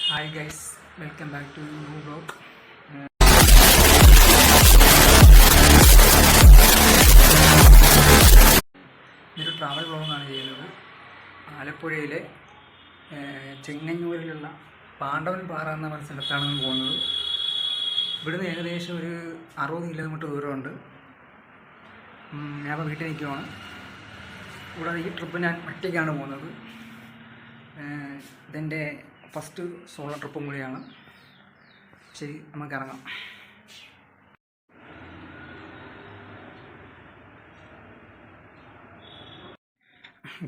Hi guys, welcome back to new vlog. ഇതൊരു travel വ്ലോഗാണ് ചെയ്യുന്നത്. ആലപ്പുഴയിലെ ചെങ്ങന്നൂരിലുള്ള പാണ്ഡവൻ പാറ എന്ന പറഞ്ഞ സ്ഥലത്താണ് ഞാൻ പോകുന്നത്. ഇവിടുന്ന് ഏകദേശം ഒരു 60 കിലോമീറ്റർ ദൂരമുണ്ട്. ഞാൻ ഇപ്പോൾ വീട്ടിൽ നിൽക്കുവാണ്. കൂടാതെ ഈ ട്രിപ്പ് ഞാൻ ഒറ്റയ്ക്കാണ് പോകുന്നത്. ഇതെൻ്റെ ഫസ്റ്റ് സോളോ ട്രിപ്പും കൂടിയാണ്. ശരി, നമുക്ക് ഇറങ്ങാം.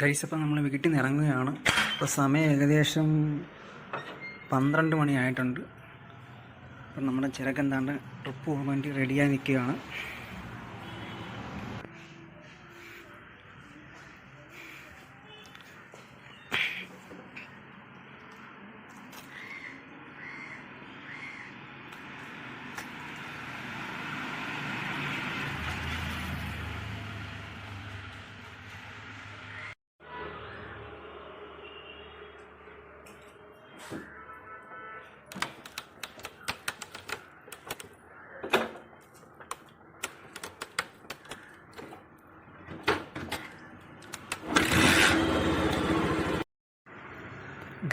ഗൈസ്, അപ്പം നമ്മൾ വീട്ടിൽ നിന്ന് ഇറങ്ങുകയാണ്. ഇപ്പോൾ സമയം ഏകദേശം 12 മണിയായിട്ടുണ്ട്. അപ്പം നമ്മുടെ ചിരക്കെന്താണ്ട് ട്രിപ്പ് പോകാൻ വേണ്ടി റെഡിയായി നിൽക്കുകയാണ്.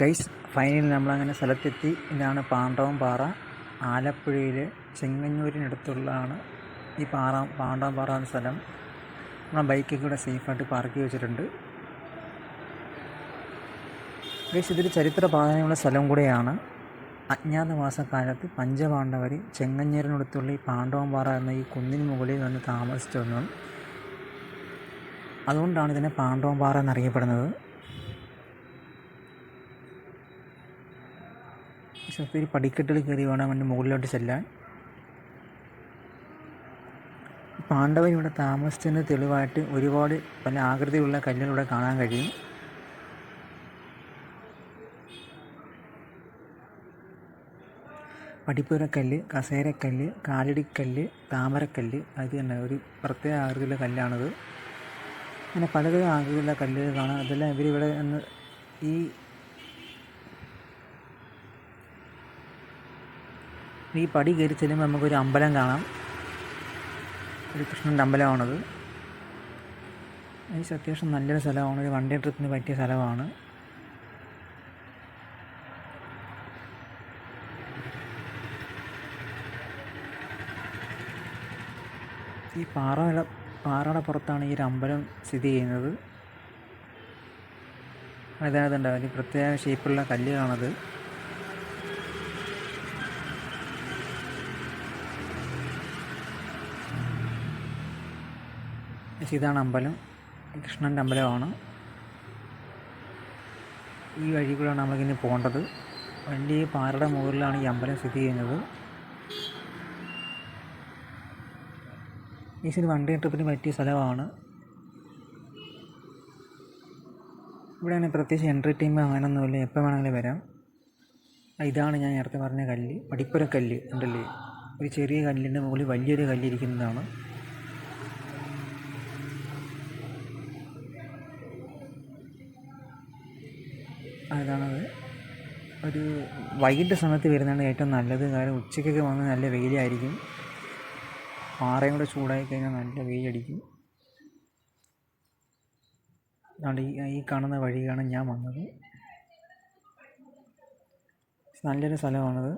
ഗൈസ്, ഫൈനലി നമ്മളങ്ങനെ സ്ഥലത്തെത്തി. ഇതാണ് പാണ്ഡവൻ പാറ. ആലപ്പുഴയിലെ ചെങ്ങന്നൂരിനടുത്തുള്ളതാണ് ഈ പാണ്ഡവൻ പാറ എന്ന സ്ഥലം. നമ്മുടെ ബൈക്കൊക്കെ ഇവിടെ സേഫായിട്ട് പാർക്ക് ചെയ്ത് വെച്ചിട്ടുണ്ട്. ഗൈസ്, ഇതൊരു ചരിത്ര പ്രാധാന്യമുള്ള സ്ഥലം കൂടെയാണ്. അജ്ഞാതവാസക്കാലത്ത് പഞ്ചപാണ്ഡവർ ചെങ്ങന്നൂരിനടുത്തുള്ള ഈ പാണ്ഡവൻ പാറ എന്ന ഈ കുന്നിന് മുകളിൽ വന്ന് താമസിച്ചു വന്നു. അതുകൊണ്ടാണ് ഇതിനെ പാണ്ഡവൻ പാറ എന്നറിയപ്പെടുന്നത്. ഒത്തിരി പടിക്കെട്ടിൽ കയറി വേണം അതിൻ്റെ മുകളിലോട്ട് ചെല്ലാൻ. പാണ്ഡവൻ ഇവിടെ താമസിച്ചതിന് തെളിവായിട്ട് ഒരുപാട് പല ആകൃതിയിലുള്ള കല്ലുകളിവിടെ കാണാൻ കഴിയും. പടിപ്പുരക്കല്ല്, കസേരക്കല്ല്, കാലടിക്കല്ല്, താമരക്കല്ല്, അത് തന്നെ ഒരു പ്രത്യേക ആകൃതിയിലുള്ള കല്ലാണിത്. അങ്ങനെ പലതരം ആകൃതിയിലുള്ള കല്ലുകൾ കാണാം. അതെല്ലാം ഇവരിവിടെ നിന്ന് ഈ പടി കയറി ചെല്ലുമ്പോൾ നമുക്കൊരു അമ്പലം കാണാം. ഒരു കൃഷ്ണൻ്റെ അമ്പലമാണത്. ഇത് അത്യാവശ്യം നല്ലൊരു സ്ഥലമാണ്. ഒരു വൺ ഡേ ട്രിപ്പിന് പറ്റിയ സ്ഥലമാണ്. ഈ പാറയുടെ പുറത്താണ് ഈ ഒരു അമ്പലം സ്ഥിതി ചെയ്യുന്നത്. അതായത് ഒരു പ്രത്യേക ഷേപ്പുള്ള കല്ലുകളാണത്. ഇതാണ് അമ്പലം, കൃഷ്ണൻ്റെ അമ്പലമാണ്. ഈ വഴി കൂടെയാണ് നമ്മൾക്കിനി പോകേണ്ടത്. വലിയ പാറയുടെ മുകളിലാണ് ഈ അമ്പലം സ്ഥിതി ചെയ്യുന്നത്. ഈ വൺ ഡേ ട്രിപ്പിന് പറ്റിയ സ്ഥലമാണ്. ഇവിടെയാണ് പ്രത്യേകിച്ച് എൻട്രി ടൈം അങ്ങനെയൊന്നുമില്ല, എപ്പോൾ വേണമെങ്കിലും വരാം. ഇതാണ് ഞാൻ നേരത്തെ പറഞ്ഞ കല്ല്, പടിപ്പുരക്കല്ല് ഉണ്ടല്ലേ. ഒരു ചെറിയ കല്ലിൻ്റെ മുകളിൽ വലിയൊരു കല്ലിരിക്കുന്നതാണ്. അതാണത്. ഒരു വൈകിട്ട് സമയത്ത് വരുന്നതാണ് ഏറ്റവും നല്ലത്. കാരണം ഉച്ചയ്ക്കൊക്കെ വന്ന് നല്ല വെയിലായിരിക്കും. പാറയും കൂടെ ചൂടായി കഴിഞ്ഞാൽ നല്ല വെയിലടിക്കും. അതുകൊണ്ട് ഈ കാണുന്ന വഴിയാണ് ഞാൻ വന്നത്. നല്ലൊരു സ്ഥലമാണത്.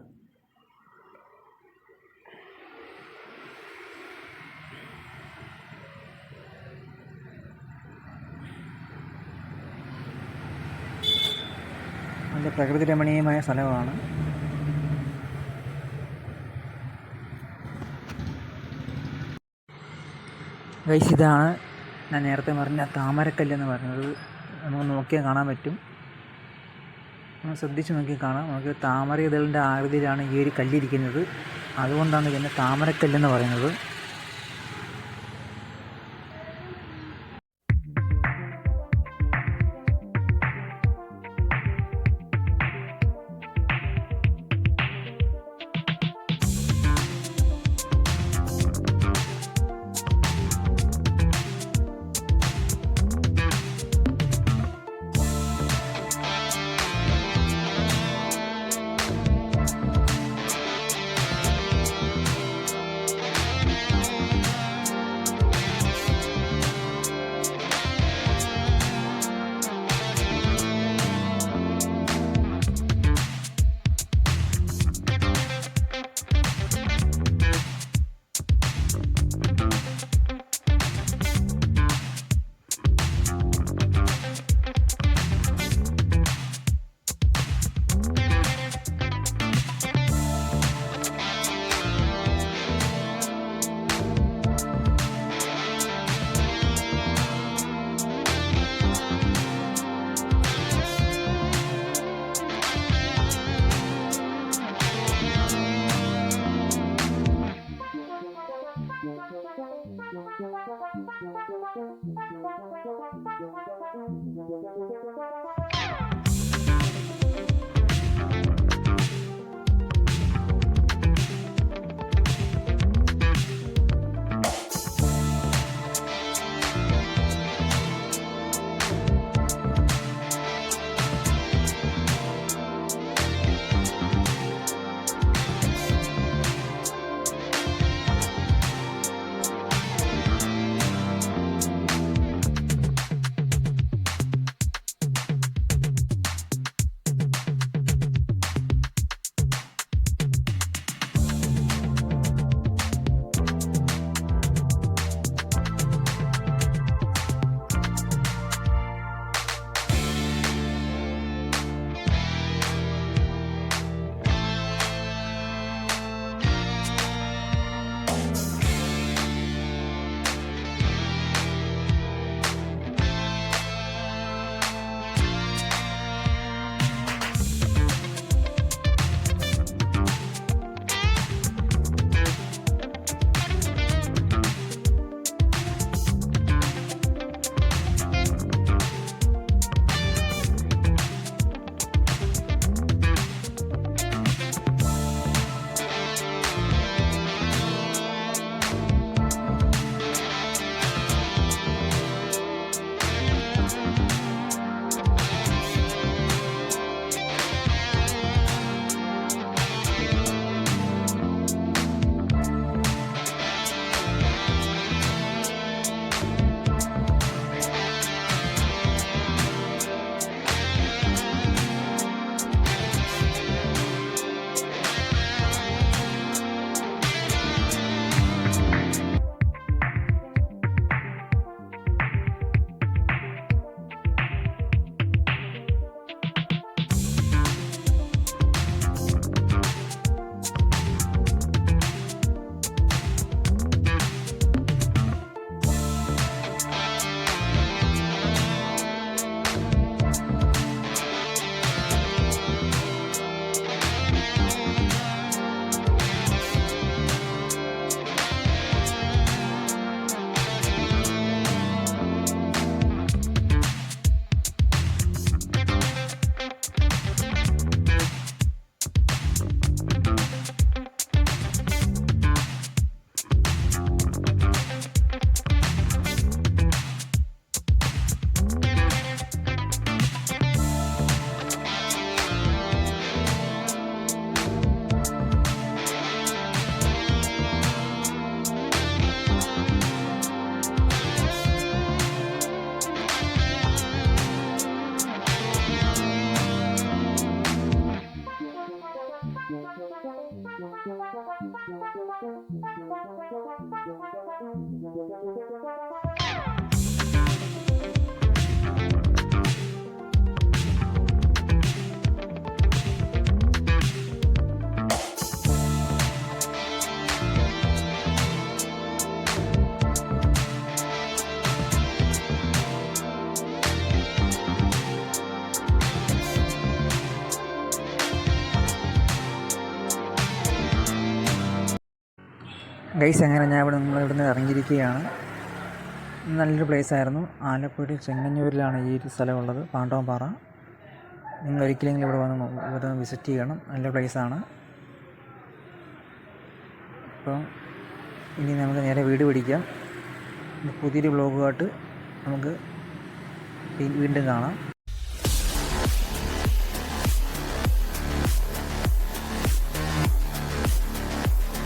നല്ല പ്രകൃതി രമണീയമായ സ്ഥലമാണ്. ഗൈസ്, ഇതാണ് ഞാൻ നേരത്തെ പറഞ്ഞ താമരക്കല്ലെന്ന് പറയുന്നത്. നമുക്ക് നോക്കിയാൽ കാണാൻ പറ്റും. നമ്മൾ ശ്രദ്ധിച്ച് നോക്കി കാണാം. നമുക്ക് താമര ഇതളിൻ്റെ ആകൃതിയിലാണ് ഈ ഒരു കല്ലിരിക്കുന്നത്. അതുകൊണ്ടാണ് ഇതിനെ താമരക്കല്ലെന്ന് പറയുന്നത്. ഗൈസ്, അങ്ങനെ നമ്മളിവിടുന്ന് ഇറങ്ങിയിരിക്കുകയാണ്. നല്ലൊരു പ്ലേസായിരുന്നു. ആലപ്പുഴ ചെങ്ങന്നൂരിലാണ് ഈ ഒരു സ്ഥലമുള്ളത്, പാണ്ഡവംപാറ. നിങ്ങൾ ഒരിക്കലെങ്കിലും ഇവിടെ വിസിറ്റ് ചെയ്യണം. നല്ല പ്ലേസാണ്. അപ്പോൾ ഇനി നമുക്ക് നേരെ വീട് പിടിക്കാം. പുതിയൊരു വ്ലോഗുമായിട്ട് നമുക്ക് വീണ്ടും കാണാം.